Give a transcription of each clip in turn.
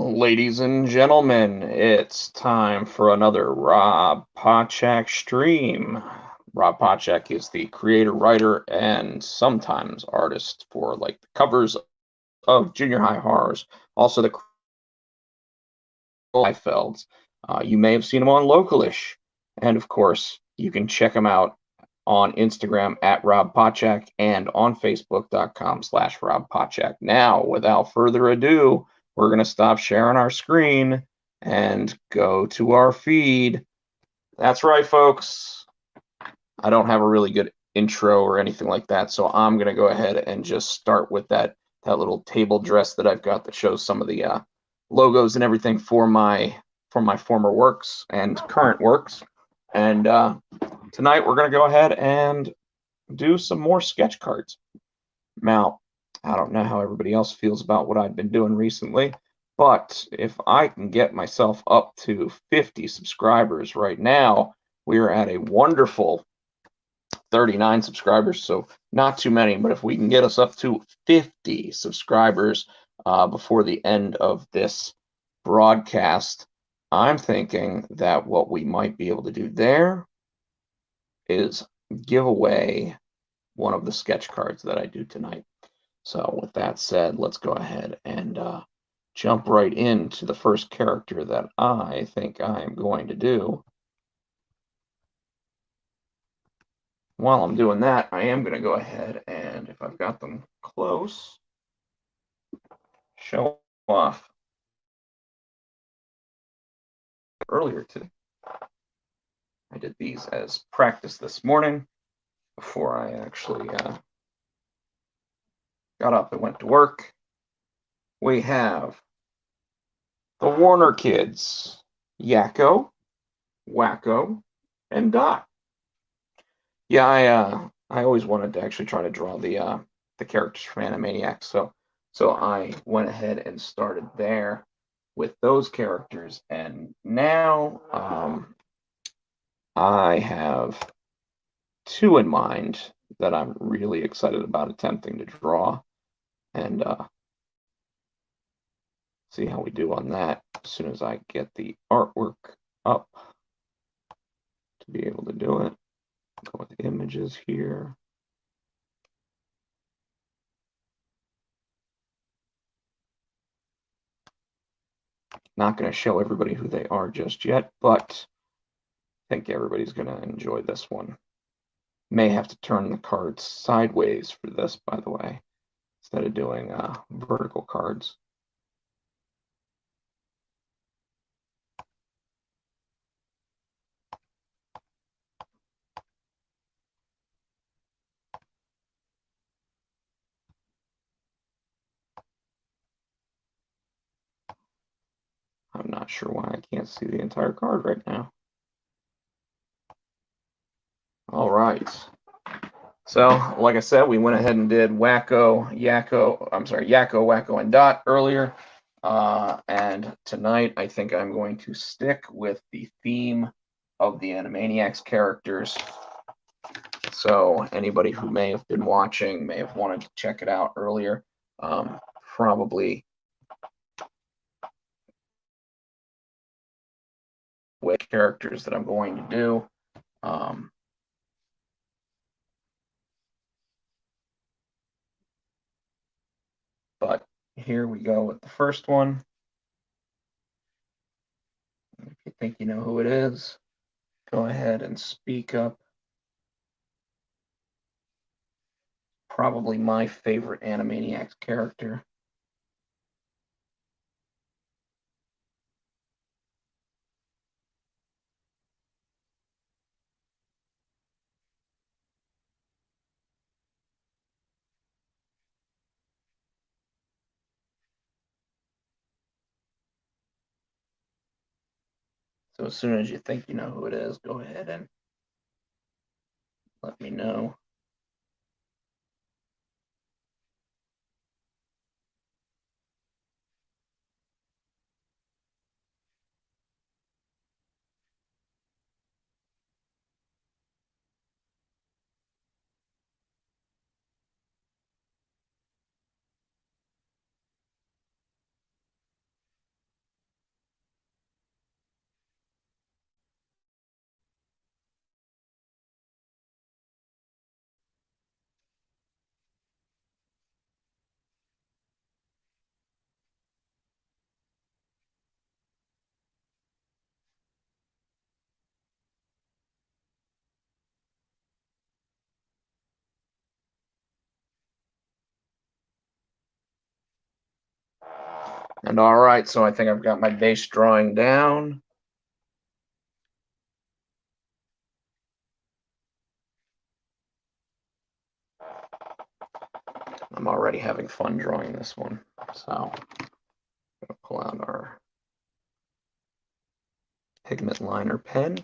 Ladies and gentlemen, it's time for another Rob Pochak stream. Rob Pochak is the creator, writer, and sometimes artist for like the covers of Junior High Horrors, also the Liefelds. You may have seen him on Localish, and of course, you can check him out on Instagram at Rob Pochak and on Facebook.com/Rob Pochak. Now, without further ado, we're going to stop sharing our screen and go to our feed. That's right, folks. I don't have a really good intro or anything like that, so I'm going to go ahead and just start with that little table dress that I've got that shows some of the logos and everything for my former works and current works. And tonight we're going to go ahead and do some more sketch cards. Now, I don't know how everybody else feels about what I've been doing recently, but if I can get myself up to 50 subscribers right now, we are at a wonderful 39 subscribers, so not too many, but if we can get us up to 50 subscribers before the end of this broadcast, I'm thinking that what we might be able to do there is give away one of the sketch cards that I do tonight. So with that said, let's go ahead and jump right into the first character that I think I am going to do. While I'm doing that, I am going to go ahead and, if I've got them close, show off earlier today. I did these as practice this morning before I actually got up and went to work. We have the Warner kids, Yakko, Wacko, and Dot. Yeah, I always wanted to actually try to draw the characters from Animaniacs, so I went ahead and started there with those characters, and now I have two in mind that I'm really excited about attempting to draw, and see how we do on that as soon as I get the artwork up to be able to do it. Go with images here. Not going to show everybody who they are just yet, but I think everybody's going to enjoy this one. May have to turn the cards sideways for this, by the way, instead of doing vertical cards. I'm not sure why I can't see the entire card right now. All right. So, like I said, we went ahead and did Yakko, Wacko, and Dot earlier. And tonight, I think I'm going to stick with the theme of the Animaniacs characters. So anybody who may have been watching may have wanted to check it out earlier. Probably with characters that I'm going to do. But here we go with the first one. If you think you know who it is, go ahead and speak up. Probably my favorite Animaniacs character. So as soon as you think you know who it is, go ahead and let me know. And all right, so I think I've got my base drawing down. I'm already having fun drawing this one. So I'm going to pull out our pigment liner pen.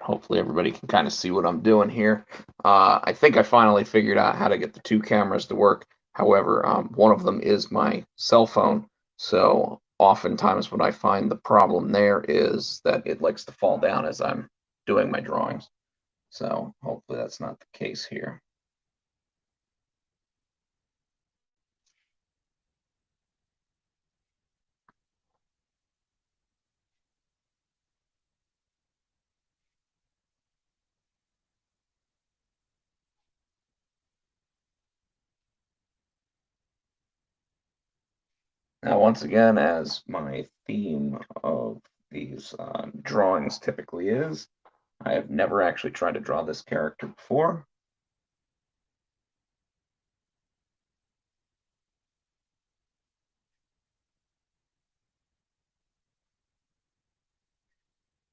Hopefully everybody can kind of see what I'm doing here. I think I finally figured out how to get the two cameras to work. However, one of them is my cell phone. So oftentimes what I find the problem there is that it likes to fall down as I'm doing my drawings. So hopefully that's not the case here. Now, once again, as my theme of these drawings typically is, I have never actually tried to draw this character before.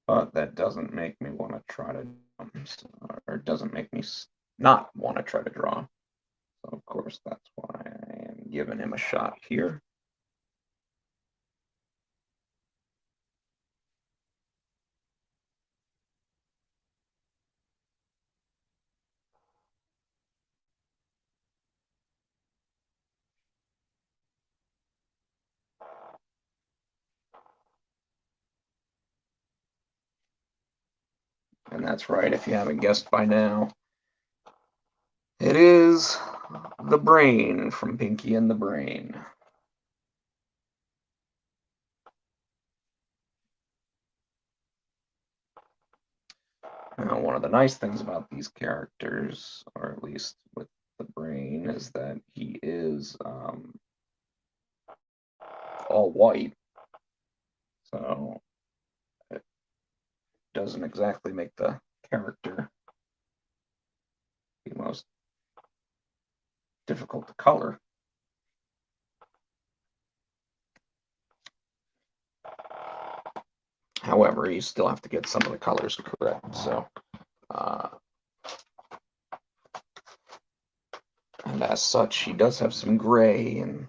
But that doesn't make me want to try to, or doesn't make me not want to try to draw. So, of course, that's why I am giving him a shot here. And that's right, if you haven't guessed by now, it is the brain from Pinky and the Brain. Now, one of the nice things about these characters, or at least with the Brain, is that he is all white. So it doesn't exactly make the character the most difficult to color. However, you still have to get some of the colors correct. So, and as such, he does have some gray, and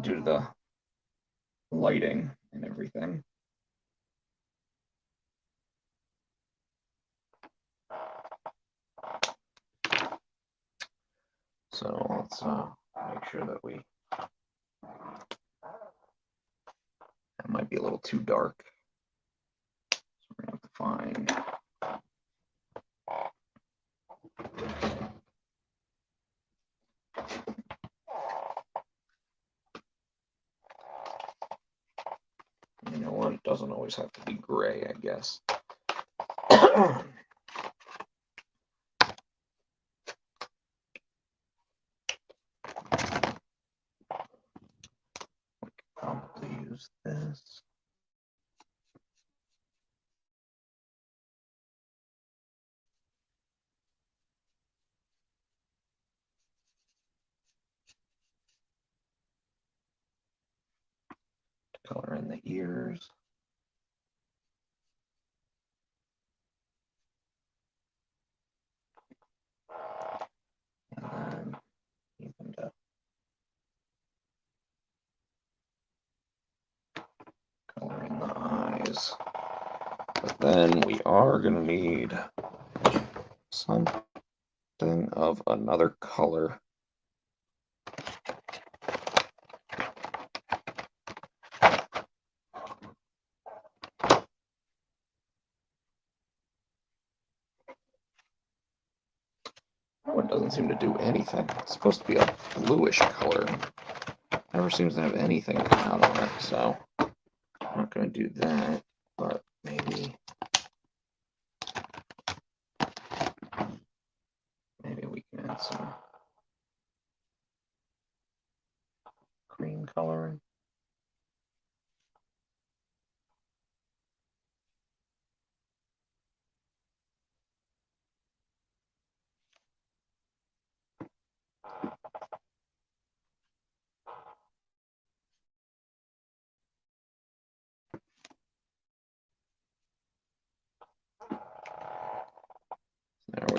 due to the lighting and everything. So let's make sure that that might be a little too dark. So we're gonna have to find you know what? It doesn't always have to be gray, I guess. Probably use this. Color in the ears. And then even to color in the eyes. But then we are going to need something of another color. Oh, it doesn't seem to do anything. It's supposed to be a bluish color. Never seems to have anything come out on it, so I'm not going to do that, but maybe we can add some cream coloring.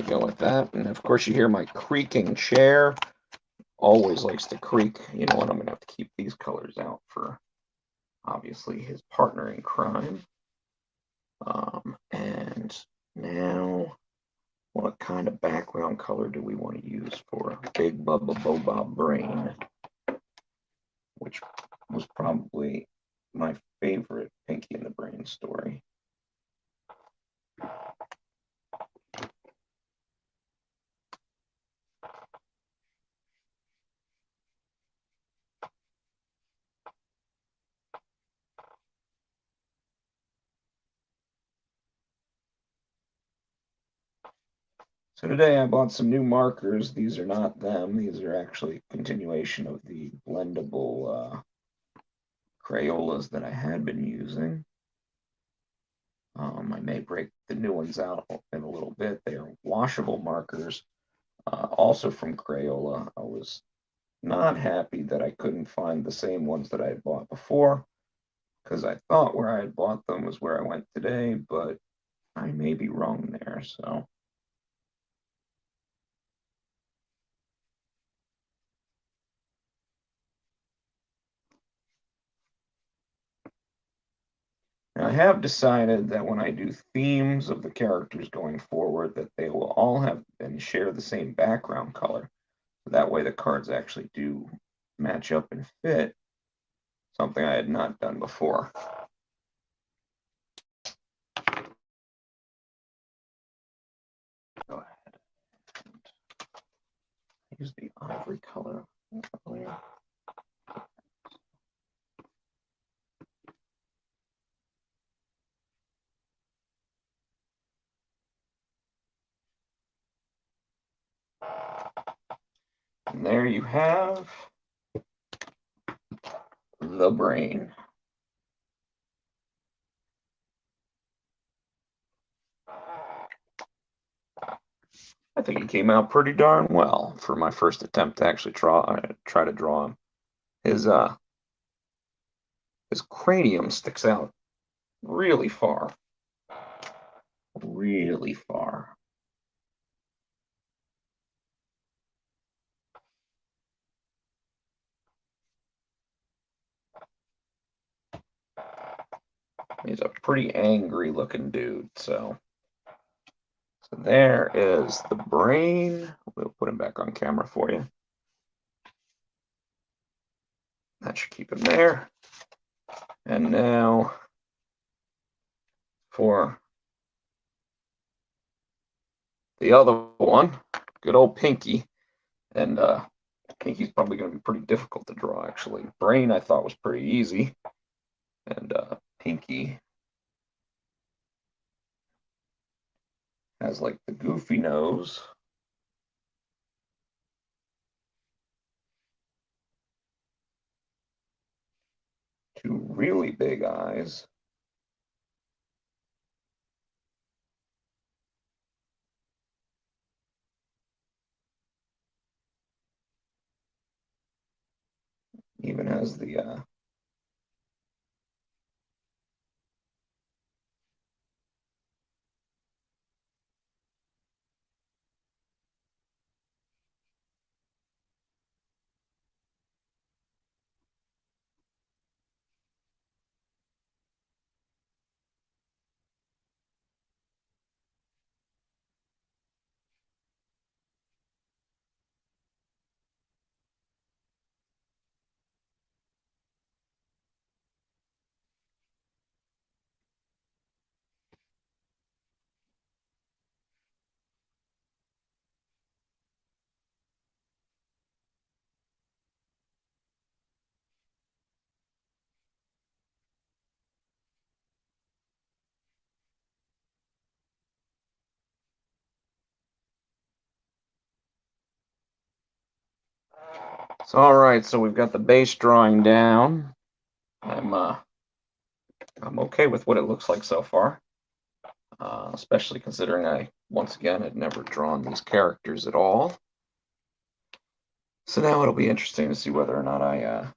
go with that. And of course you hear my creaking chair. Always likes to creak. You know what, I'm gonna have to keep these colors out for obviously his partner in crime. And now, what kind of background color do we want to use for Big Bubba Bobob Brain? Which was probably my favorite Pinky and the Brain story. So today I bought some new markers. These are not them. These are actually a continuation of the blendable Crayolas that I had been using. I may break the new ones out in a little bit. They are washable markers, also from Crayola. I was not happy that I couldn't find the same ones that I had bought before, because I thought where I had bought them was where I went today, but I may be wrong there, so. Now, I have decided that when I do themes of the characters going forward, that they will all have and share the same background color. So that way the cards actually do match up and fit, something I had not done before. Go ahead and use the ivory color earlier. And there you have the brain. I think he came out pretty darn well for my first attempt to actually try to draw him. His cranium sticks out really far. Really far. He's a pretty angry looking dude, so there is the brain. We'll put him back on camera for you. That should keep him there. And now for the other one, good old Pinky. And Pinky's probably going to be pretty difficult to draw, actually. Brain, I thought, was pretty easy. And Pinky has like the goofy nose. Two really big eyes. Even has the So, all right, so we've got the base drawing down. I'm okay with what it looks like so far, especially considering I, once again, had never drawn these characters at all. So now it'll be interesting to see whether or not I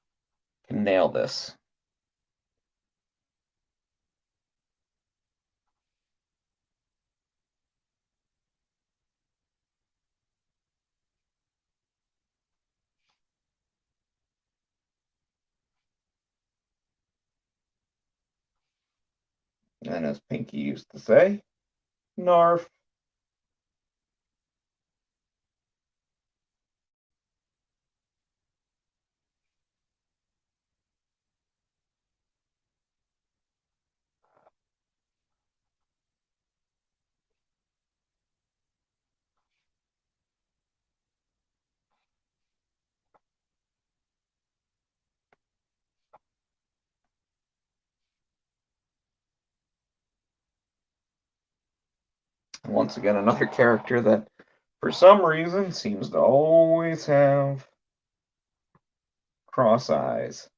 can nail this. And as Pinky used to say, Narf. Once again, another character that, for some reason, seems to always have cross eyes.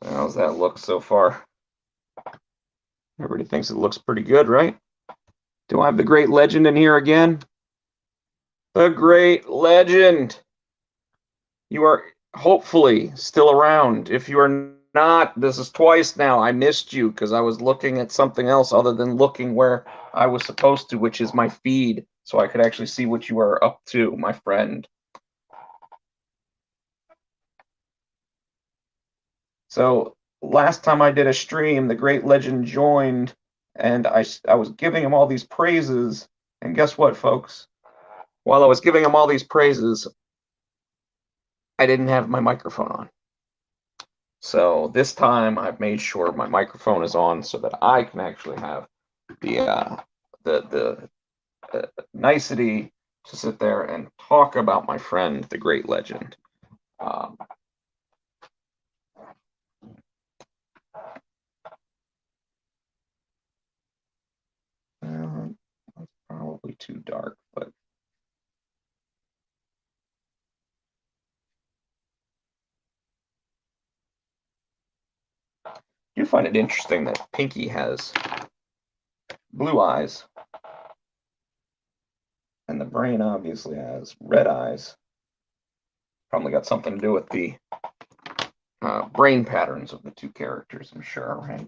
How's that look so far? Everybody thinks it looks pretty good, right? Do I have the great legend in here again? The great legend! You are hopefully still around. If you are not, this is twice now. I missed you because I was looking at something else other than looking where I was supposed to, which is my feed, so I could actually see what you are up to, my friend. So last time I did a stream, the great legend joined, and I was giving him all these praises. And guess what, folks? While I was giving him all these praises, I didn't have my microphone on. So this time I've made sure my microphone is on so that I can actually have the nicety to sit there and talk about my friend, the great legend. That's probably too dark, but you find it interesting that Pinky has blue eyes, and the brain obviously has red eyes. Probably got something to do with the brain patterns of the two characters, I'm sure, right?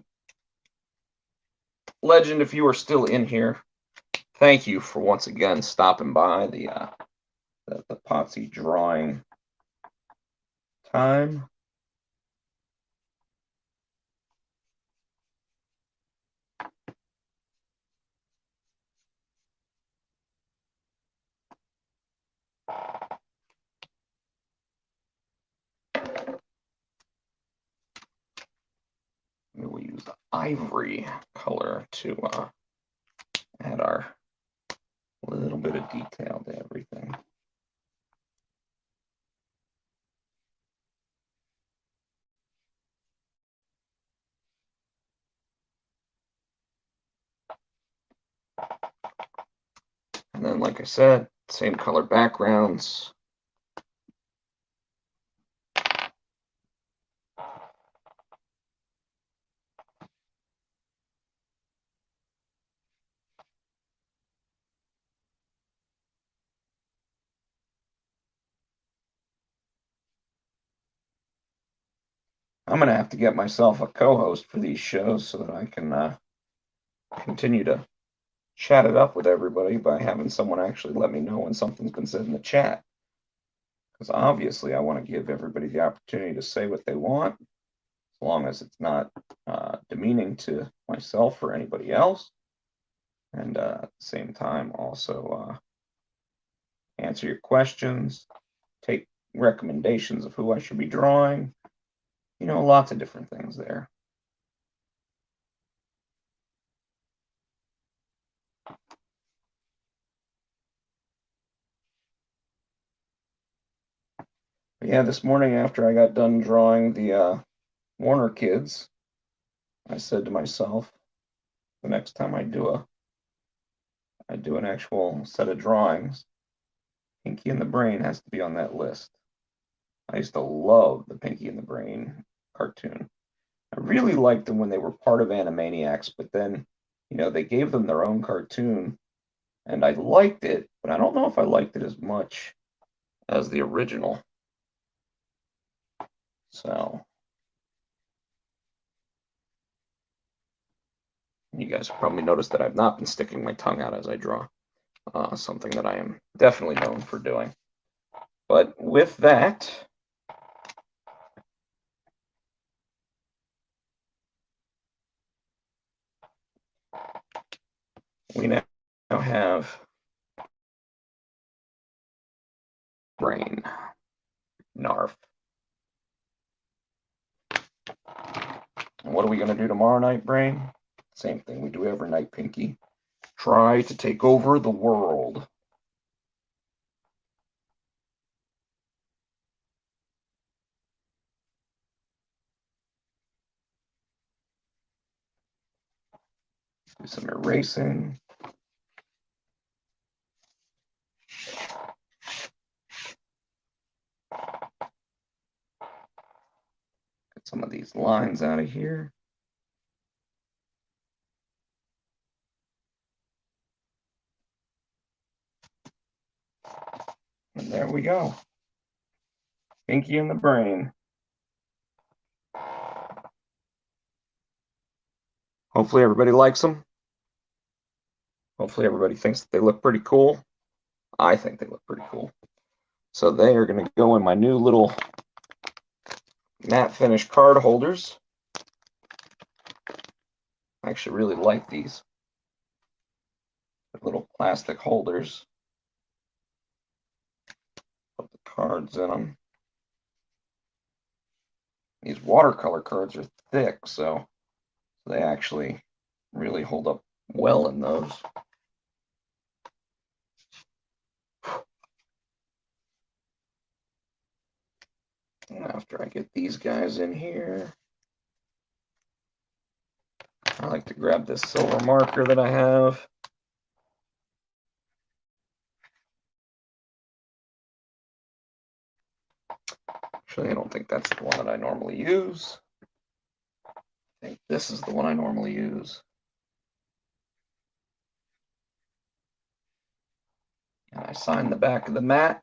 Legend, if you are still in here, thank you for once again stopping by the Potsy drawing time. We'll use the ivory color to add our little bit of detail to everything. And then, like I said, same color backgrounds. I'm going to have to get myself a co-host for these shows so that I can continue to chat it up with everybody by having someone actually let me know when something's been said in the chat. Because obviously I want to give everybody the opportunity to say what they want, as long as it's not demeaning to myself or anybody else. And at the same time, also answer your questions, take recommendations of who I should be drawing. You know, lots of different things there. But yeah, this morning after I got done drawing the Warner kids, I said to myself, the next time I do I do an actual set of drawings, Pinky and the Brain has to be on that list. I used to love the Pinky and the Brain cartoon. I really liked them when they were part of Animaniacs, but then, they gave them their own cartoon, and I liked it, but I don't know if I liked it as much as the original. So, you guys probably noticed that I've not been sticking my tongue out as I draw, something that I am definitely known for doing. But with that, we now have Brain. Narf. And what are we going to do tomorrow night, Brain? Same thing we do every night, Pinky. Try to take over the world. Do some erasing. Get some of these lines out of here. And there we go. Pinky and the Brain. Hopefully everybody likes them. Hopefully everybody thinks that they look pretty cool. I think they look pretty cool. So they are going to go in my new little matte finish card holders. I actually really like these. Little plastic holders. Put the cards in them. These watercolor cards are thick, so they actually really hold up well in those. And after I get these guys in here, I like to grab this silver marker that I have. Actually, I don't think that's the one that I normally use. I think this is the one I normally use. And I sign the back of the mat.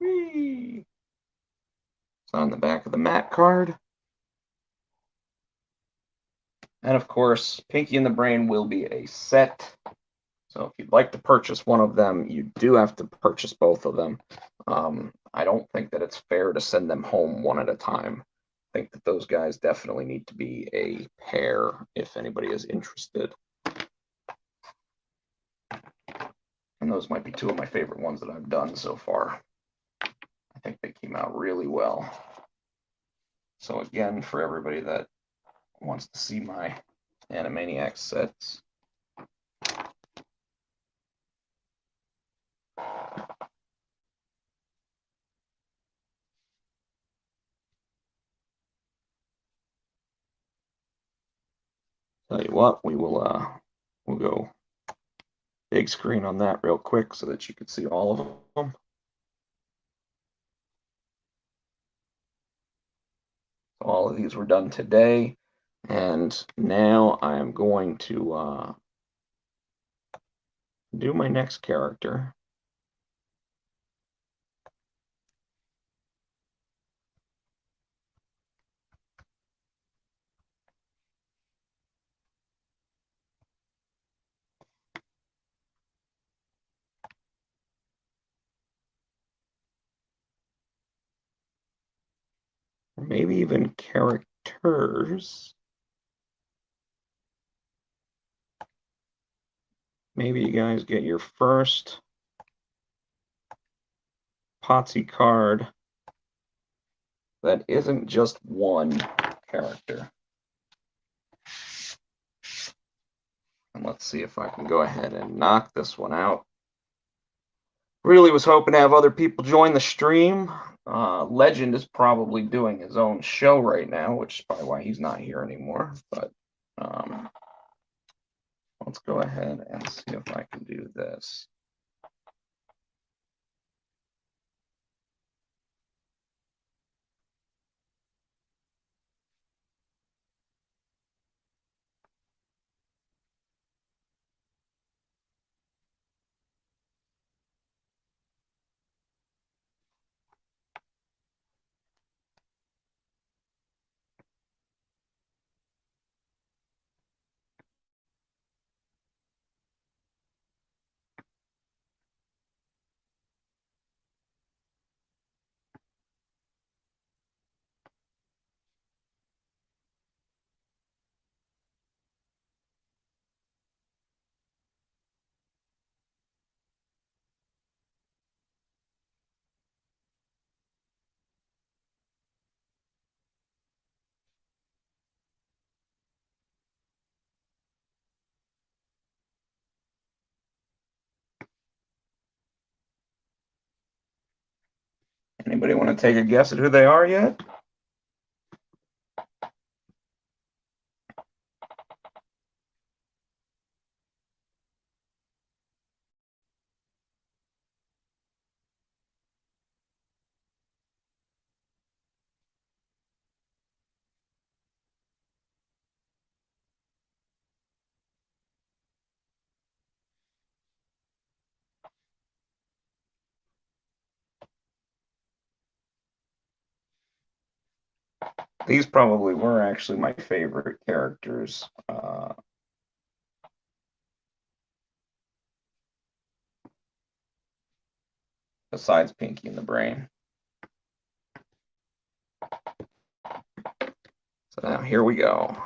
Whee! Sign the back of the mat card. And of course, Pinky and the Brain will be a set. So if you'd like to purchase one of them, you do have to purchase both of them. I don't think that it's fair to send them home one at a time. I think that those guys definitely need to be a pair if anybody is interested. And those might be two of my favorite ones that I've done so far. I think they came out really well. So again, for everybody that wants to see my Animaniacs sets, tell you what, we'll go big screen on that real quick so that you can see all of them. All of these were done today, and now I am going to do my next character. Or maybe even characters. Maybe you guys get your first Potsy card that isn't just one character. And let's see if I can go ahead and knock this one out. Really was hoping to have other people join the stream. Legend is probably doing his own show right now, which is probably why he's not here anymore. But Let's go ahead and see if I can do this. Anybody want to take a guess at who they are yet? These probably were actually my favorite characters. Besides Pinky and the Brain. So now here we go.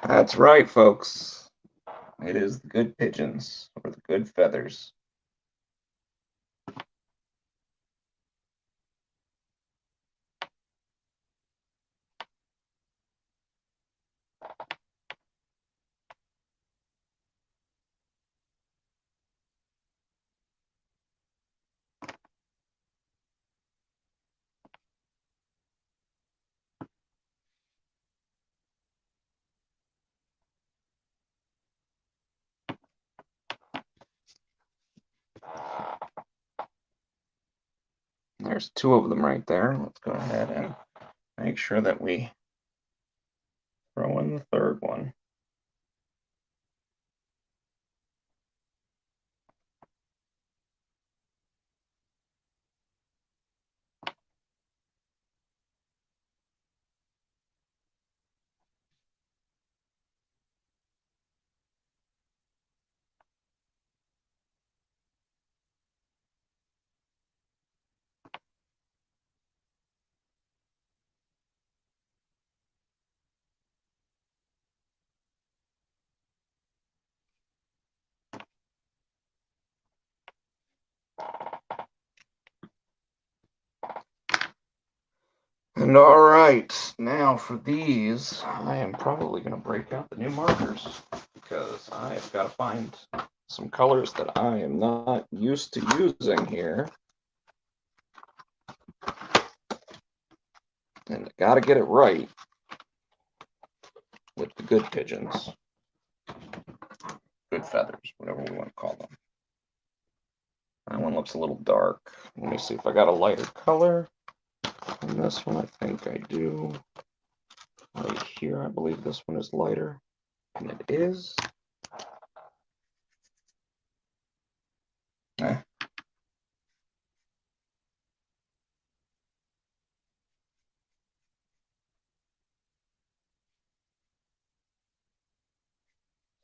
That's right, folks. It is the good pigeons or the good feathers. There's two of them right there. Let's go ahead and make sure that we throw in the third one. And all right, now for these, I am probably going to break out the new markers because I've got to find some colors that I am not used to using here. And I got to get it right. with the good pigeons. Good feathers, whatever we want to call them. That one looks a little dark. Let me see if I got a lighter color. And this one, I think I do. Right here, I believe this one is lighter. And it is.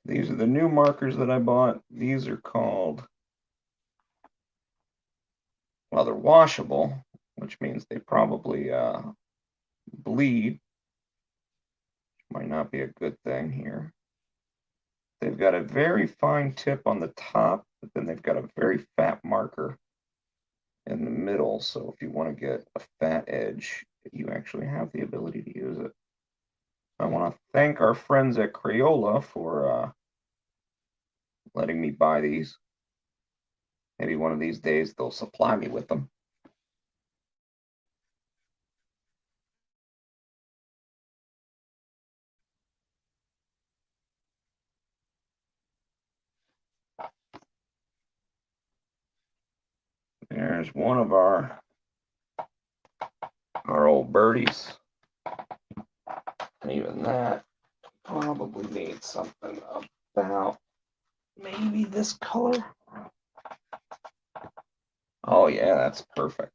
These are the new markers that I bought. These are called, well, they're washable, which means they probably bleed. Might not be a good thing here. They've got a very fine tip on the top, but then they've got a very fat marker in the middle. So if you want to get a fat edge, you actually have the ability to use it. I want to thank our friends at Crayola for letting me buy these. Maybe one of these days they'll supply me with them. There's one of our old birdies. And even that probably needs something about maybe this color. Oh yeah, that's perfect.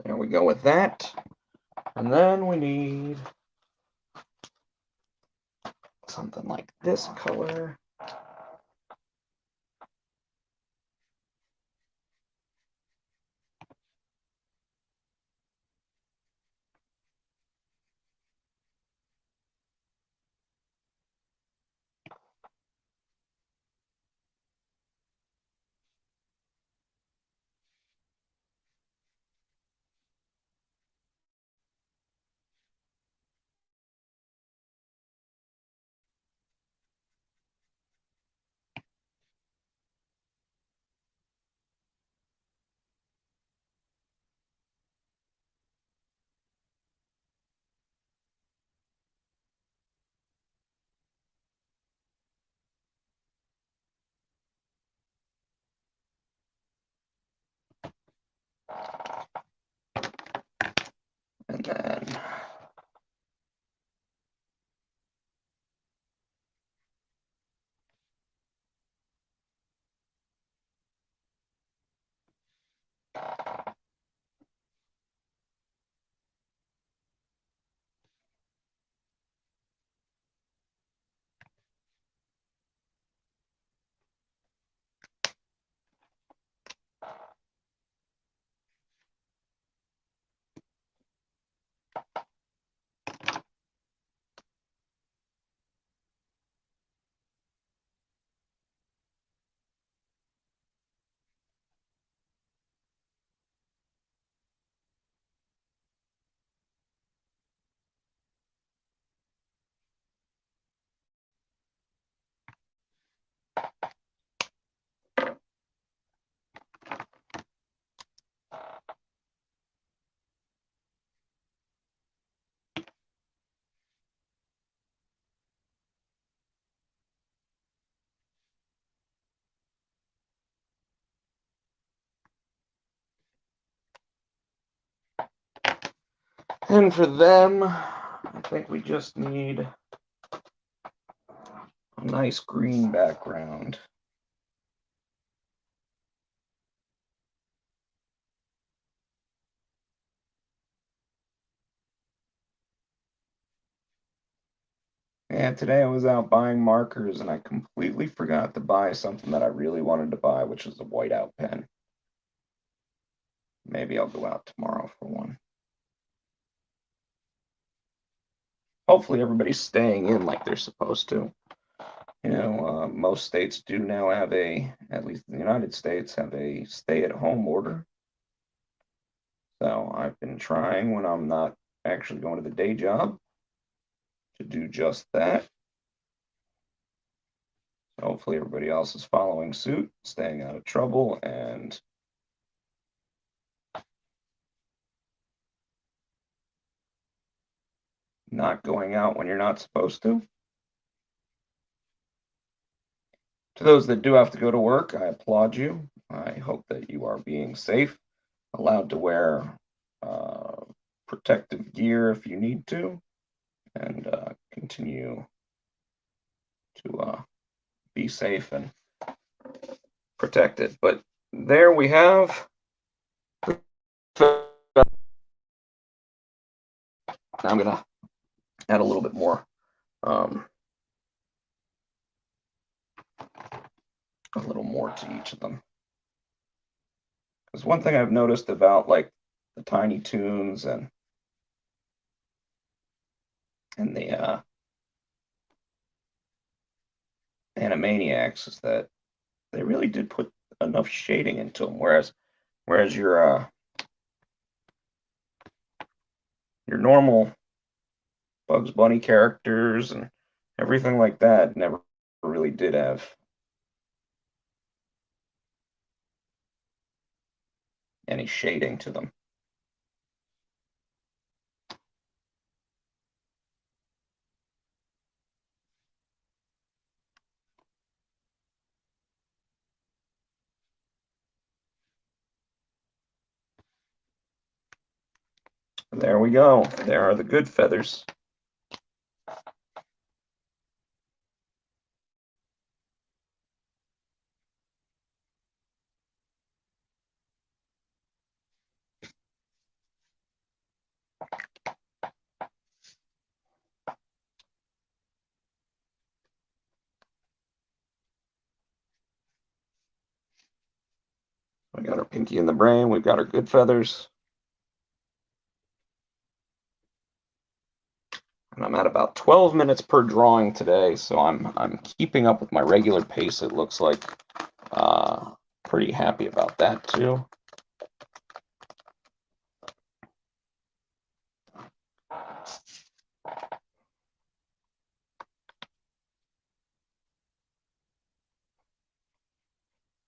There we go with that. And then we need something like this color. And then for them, I think we just need a nice green background. And today I was out buying markers and I completely forgot to buy something that I really wanted to buy, which was a whiteout pen. Maybe I'll go out tomorrow for one. Hopefully everybody's staying in like they're supposed to. You know, most states do now have at least the United States, have a stay-at-home order. So I've been trying when I'm not actually going to the day job to do just that. So hopefully everybody else is following suit, staying out of trouble, and not going out when you're not supposed to. To those that do have to go to work, I applaud you. I hope that you are being safe, allowed to wear protective gear if you need to, and continue to be safe and protected. But there we have. I'm going to add a little bit more. A little more to each of them. Because one thing I've noticed about like the Tiny Toons and the Animaniacs is that they really did put enough shading into them, whereas your normal Bugs Bunny characters and everything like that never really did have any shading to them. There we go. There are the good feathers. We got our Pinky in the Brain. We've got our good feathers. And I'm at about 12 minutes per drawing today, so I'm keeping up with my regular pace, it looks like. Pretty happy about that too.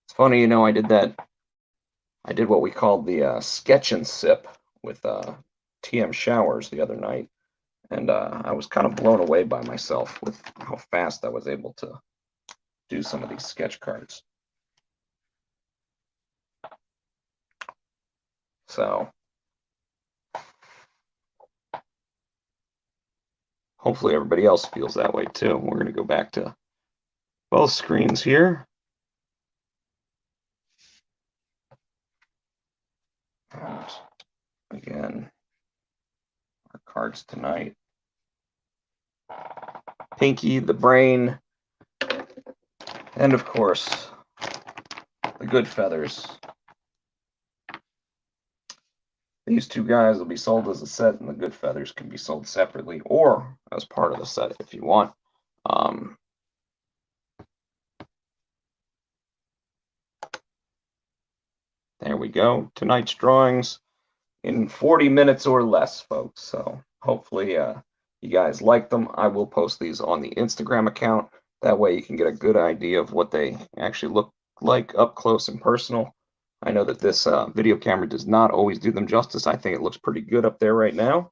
It's funny, you know, I did what we called the sketch and sip with TM Showers the other night, and I was kind of blown away by myself with how fast I was able to do some of these sketch cards. So hopefully everybody else feels that way too. We're going to go back to both screens here. And again, our cards tonight. Pinky, the Brain, and of course, the good feathers. These two guys will be sold as a set, and the good feathers can be sold separately or as part of the set if you want. There we go. Tonight's drawings in 40 minutes or less, folks. So hopefully you guys like them. I will post these on the Instagram account. That way you can get a good idea of what they actually look like up close and personal. I know that this video camera does not always do them justice. I think it looks pretty good up there right now.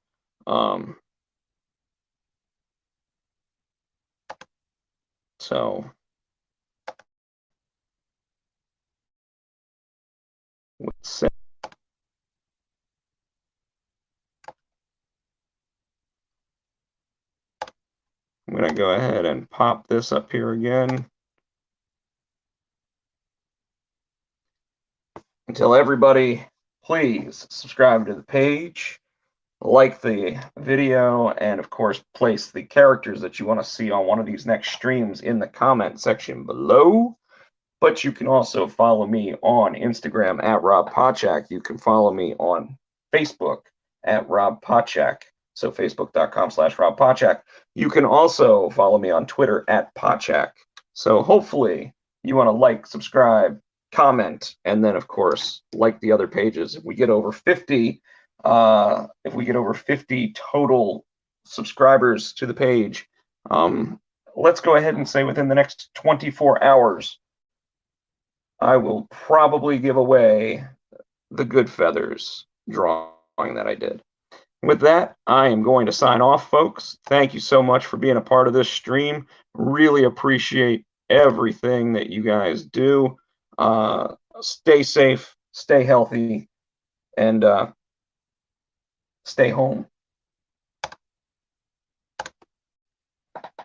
So let's see. I'm going to go ahead and pop this up here again. Until everybody, please subscribe to the page. like the video, and of course, place the characters that you want to see on one of these next streams in the comment section below. But you can also follow me on Instagram at Rob Pochak. You can follow me on Facebook at Rob Pochak. So facebook.com/Rob Pochak. You can also follow me on Twitter at Pochak. So hopefully you want to like, subscribe, comment, and then of course like the other pages. If we get over 50 total subscribers to the page, let's go ahead and say within the next 24 hours, I will probably give away the Good Feathers drawing that I did. With that, I am going to sign off, folks. Thank you so much for being a part of this stream. Really appreciate everything that you guys do. Stay safe, stay healthy, and stay home.